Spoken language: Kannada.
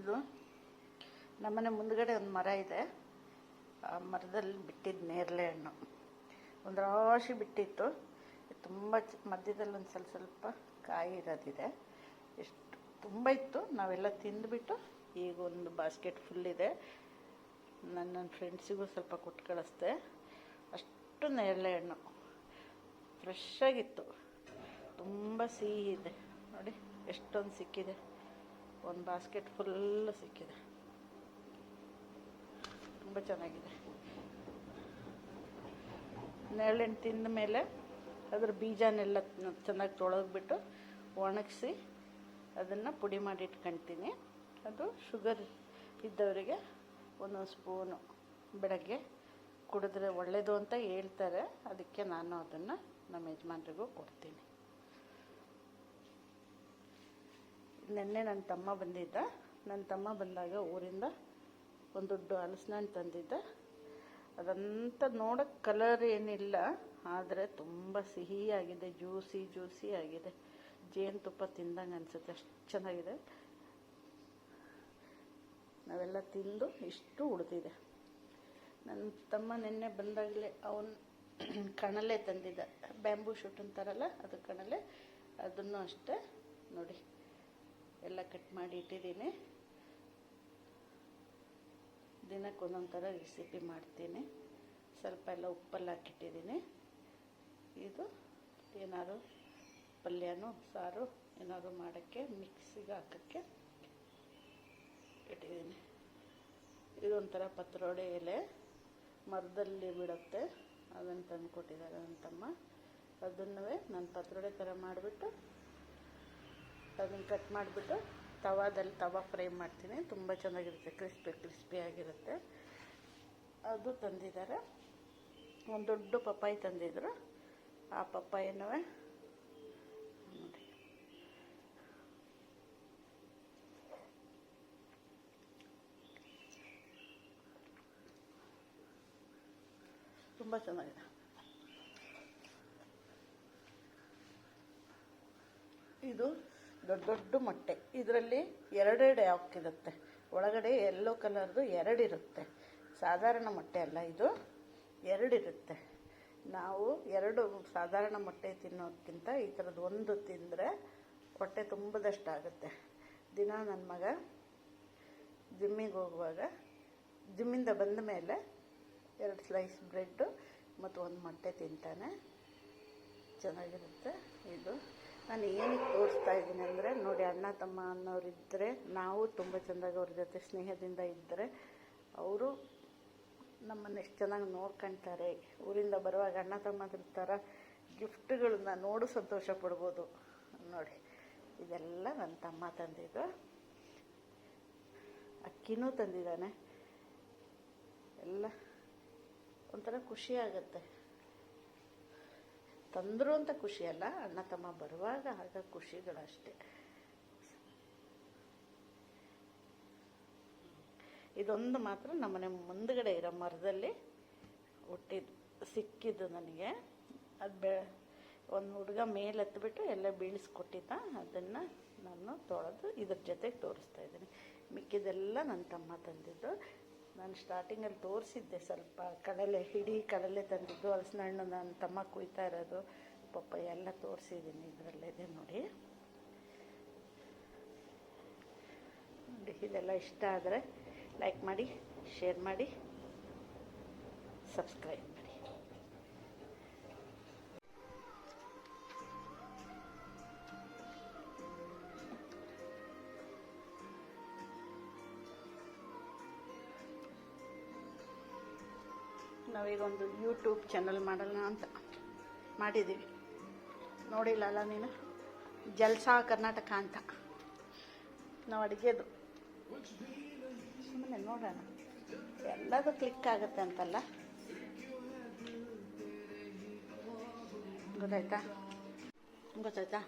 ಇದು ನಮ್ಮನೆ ಮುಂದ್ಗಡೆ ಒಂದು ಮರ ಇದೆ. ಆ ಮರದಲ್ಲಿ ಬಿಟ್ಟಿದ್ದು ನೇರಳೆ ಹಣ್ಣು ಒಂದು ರಾಶಿ ಬಿಟ್ಟಿತ್ತು. ತುಂಬ ಮಧ್ಯದಲ್ಲಿ ಒಂದು ಸ್ವಲ್ಪ ಕಾಯಿ ಇರೋದಿದೆ. ಎಷ್ಟು ತುಂಬ ಇತ್ತು. ನಾವೆಲ್ಲ ತಿಂದುಬಿಟ್ಟು ಈಗ ಒಂದು ಬಾಸ್ಕೆಟ್ ಫುಲ್ ಇದೆ. ನನ್ನ ಫ್ರೆಂಡ್ಸಿಗೂ ಸ್ವಲ್ಪ ಕೊಟ್ಟು ಕಳಿಸ್ದೆ. ಅಷ್ಟು ನೇರಳೆ ಹಣ್ಣು ಫ್ರೆಶ್ ಆಗಿತ್ತು. ತುಂಬ ಸಿಹಿ ಇದೆ ನೋಡಿ, ಎಷ್ಟೊಂದು ಸಿಕ್ಕಿದೆ. ಒಂದು ಬಾಸ್ಕೆಟ್ ಫುಲ್ಲು ಸಿಕ್ಕಿದೆ. ತುಂಬ ಚೆನ್ನಾಗಿದೆ. ನೇರಳೆ ಹಣ್ಣು ತಿಂದ ಮೇಲೆ ಅದ್ರ ಬೀಜನೆಲ್ಲ ಚೆನ್ನಾಗಿ ತೊಳೆದ್ಬಿಟ್ಟು ಒಣಗಿಸಿ ಅದನ್ನು ಪುಡಿ ಮಾಡಿ ಇಟ್ಕೊಳ್ತೀನಿ. ಅದು ಶುಗರ್ ಇದ್ದವರಿಗೆ ಒಂದೊಂದು ಸ್ಪೂನು ಬೆಳಗ್ಗೆ ಕುಡಿದ್ರೆ ಒಳ್ಳೆಯದು ಅಂತ ಹೇಳ್ತಾರೆ. ಅದಕ್ಕೆ ನಾನು ಅದನ್ನು ನಮ್ಮ ಯಜಮಾನ್ರಿಗೂ ಕೊಡ್ತೀನಿ. ನೆನ್ನೆ ನನ್ನ ತಮ್ಮ ಬಂದಿದ್ದ. ನನ್ನ ತಮ್ಮ ಬಂದಾಗ ಊರಿಂದ ಒಂದು ದೊಡ್ಡ ಹಲಸಿನ ಹಣ್ಣು ತಂದಿದ್ದ. ಅದಂತ ನೋಡೋಕ್ಕೆ ಕಲರ್ ಏನಿಲ್ಲ, ಆದರೆ ತುಂಬ ಸಿಹಿಯಾಗಿದೆ, ಜ್ಯೂಸಿ ಆಗಿದೆ. ಜೇನುತುಪ್ಪ ತಿಂದಂಗೆ ಅನಿಸುತ್ತೆ, ಅಷ್ಟು ಚೆನ್ನಾಗಿದೆ. ನಾವೆಲ್ಲ ತಿಂದು ಇಷ್ಟು ಉಳಿದಿದೆ. ನನ್ನ ತಮ್ಮ ನಿನ್ನೆ ಬಂದಾಗಲೇ ಅವನು ಕಣಲೆ ತಂದಿದ್ದ. ಬ್ಯಾಂಬೂ ಶೂಟ್ ಅಂತಾರಲ್ಲ, ಅದು ಕಣಲೆ. ಅದನ್ನು ಅಷ್ಟೇ ನೋಡಿ ಎಲ್ಲ ಕಟ್ ಮಾಡಿ ಇಟ್ಟಿದ್ದೀನಿ. ದಿನಕ್ಕೆ ಒಂದೊಂದು ಥರ ರೆಸಿಪಿ ಮಾಡ್ತೀನಿ. ಸ್ವಲ್ಪ ಎಲ್ಲ ಉಪ್ಪಲ್ಲಿ ಹಾಕಿಟ್ಟಿದ್ದೀನಿ. ಇದು ಏನಾದ್ರು ಪಲ್ಯನೋ ಸಾರು ಏನಾದ್ರು ಮಾಡೋಕ್ಕೆ ಮಿಕ್ಸಿಗೆ ಹಾಕೋಕ್ಕೆ ಇಟ್ಟಿದ್ದೀನಿ. ಇದೊಂಥರ ಪತ್ರೊಡೆ ಎಲೆ ಮರದಲ್ಲಿ ಬಿಡುತ್ತೆ, ಅದನ್ನು ತಂದು ಕೊಟ್ಟಿದ್ದಾರೆ ನನ್ನ ತಮ್ಮ. ಅದನ್ನೂ ನಾನು ಪತ್ರೊಡೆ ಥರ ಮಾಡಿಬಿಟ್ಟು ಅದನ್ನು ಕಟ್ ಮಾಡಿಬಿಟ್ಟು ತವಾ ಫ್ರೈ ಮಾಡ್ತೀನಿ. ತುಂಬ ಚೆನ್ನಾಗಿರುತ್ತೆ, ಕ್ರಿಸ್ಪಿ ಆಗಿರುತ್ತೆ. ಅದು ತಂದಿದ್ದಾರೆ. ಒಂದು ದೊಡ್ಡ ಪಪ್ಪಾಯಿ ತಂದಿದ್ರು. ಆ ಪಪ್ಪಾಯಿನೂ ನೋಡಿ ತುಂಬ ಚೆನ್ನಾಗಿದೆ. ಇದು ದೊಡ್ಡ ಮೊಟ್ಟೆ. ಇದರಲ್ಲಿ ಎರಡೆರಡು ಹಾಕಿರುತ್ತೆ. ಒಳಗಡೆ ಯೆಲ್ಲೋ ಕಲರ್ದು ಎರಡಿರುತ್ತೆ. ಸಾಧಾರಣ ಮೊಟ್ಟೆ ಅಲ್ಲ, ಇದು ಎರಡಿರುತ್ತೆ. ನಾವು ಎರಡು ಸಾಧಾರಣ ಮೊಟ್ಟೆ ತಿನ್ನೋದಕ್ಕಿಂತ ಈ ಥರದ್ದು ಒಂದು ತಿಂದರೆ ಹೊಟ್ಟೆ ತುಂಬದಷ್ಟಾಗುತ್ತೆ. ದಿನ ನನ್ನ ಮಗ ಜಿಮ್ಮಿಗೆ ಹೋಗುವಾಗ ಜಿಮ್ಮಿಂದ ಬಂದ ಮೇಲೆ 2 ಸ್ಲೈಸ್ ಬ್ರೆಡ್ಡು ಮತ್ತು ಒಂದು ಮೊಟ್ಟೆ ತಿಂತಾನೆ. ಚೆನ್ನಾಗಿರುತ್ತೆ. ಇದು ನಾನು ಏನಕ್ಕೆ ತೋರಿಸ್ತಾ ಇದ್ದೀನಿ ಅಂದರೆ, ನೋಡಿ ಅಣ್ಣ ತಮ್ಮ ಅನ್ನೋರಿದ್ದರೆ ನಾವು ತುಂಬ ಚೆಂದಾಗಿ ಅವ್ರ ಜೊತೆ ಸ್ನೇಹದಿಂದ ಇದ್ದರೆ ಅವರು ನಮ್ಮನ್ನು ಎಷ್ಟು ಚೆನ್ನಾಗಿ ನೋಡ್ಕೊಳ್ತಾರೆ. ಊರಿಂದ ಬರುವಾಗ ಅಣ್ಣ ತಮ್ಮದ್ರ ಥರ ಗಿಫ್ಟ್ಗಳನ್ನ ನೋಡು ಸಂತೋಷ ಪಡ್ಬೋದು. ನೋಡಿ ಇದೆಲ್ಲ ನನ್ನ ತಮ್ಮ ತಂದಿದ್ದು. ಅಕ್ಕಿನೂ ತಂದಿದ್ದಾನೆ. ಎಲ್ಲ ಒಂಥರ ಖುಷಿ ಆಗುತ್ತೆ. ತಂದರು ಅಂತ ಖುಷಿ ಅಲ್ಲ, ಅಣ್ಣ ತಮ್ಮ ಬರುವಾಗ ಆಗ ಖುಷಿಗಳಷ್ಟೇ. ಇದೊಂದು ಮಾತ್ರ ನಮ್ಮನೆ ಮುಂದ್ಗಡೆ ಇರೋ ಮರದಲ್ಲಿ ಸಿಕ್ಕಿದ್ದು ನನಗೆ. ಅದು ಒಂದು ಹುಡುಗ ಮೇಲೆ ಹತ್ಬಿಟ್ಟು ಎಲ್ಲ ಬೀಳಿಸ್ಕೊಟ್ಟಿದ್ದ. ಅದನ್ನು ನಾನು ತೊಳೆದು ಇದ್ರ ಜೊತೆಗೆ ತೋರಿಸ್ತಾ ಇದ್ದೀನಿ. ಮಿಕ್ಕಿದೆಲ್ಲ ನನ್ನ ತಮ್ಮ ತಂದಿದ್ದು. ನಾನು ಸ್ಟಾರ್ಟಿಂಗಲ್ಲಿ ತೋರಿಸಿದ್ದೆ ಸ್ವಲ್ಪ ಇಡೀ ಕಡಲೆ ತಂದಿದ್ದು, ಹಲಸಿನ ಹಣ್ಣು ನನ್ನ ತಮ್ಮ ಕುಯ್ತಾ ಇರೋದು, ಪಪ್ಪಾಯಿ ಎಲ್ಲ ತೋರಿಸಿದ್ದೀನಿ. ಇದರಲ್ಲಿದೆ ನೋಡಿ. ಇದೆಲ್ಲ ಇಷ್ಟ ಆದರೆ ಲೈಕ್ ಮಾಡಿ, ಶೇರ್ ಮಾಡಿ, ಸಬ್ಸ್ಕ್ರೈಬ್ ಮಾಡಿ. ನಾವೀಗ ಒಂದು ಯೂಟ್ಯೂಬ್ ಚಾನಲ್ ಮಾಡೋಣ ಅಂತ ಮಾಡಿದ್ದೀವಿ. ನೋಡಿಲ್ಲ ಅಲ್ಲ ನೀನು? ಜಲ್ಸಾ ಕರ್ನಾಟಕ ಅಂತ ನಾವು ಅಡುಗೆದು. ಸುಮ್ಮನೆ ನೋಡೋಣ, ಎಲ್ಲದೂ ಕ್ಲಿಕ್ ಆಗುತ್ತೆ ಅಂತಲ್ಲ. ಗೊತ್ತಾಯ್ತಾ?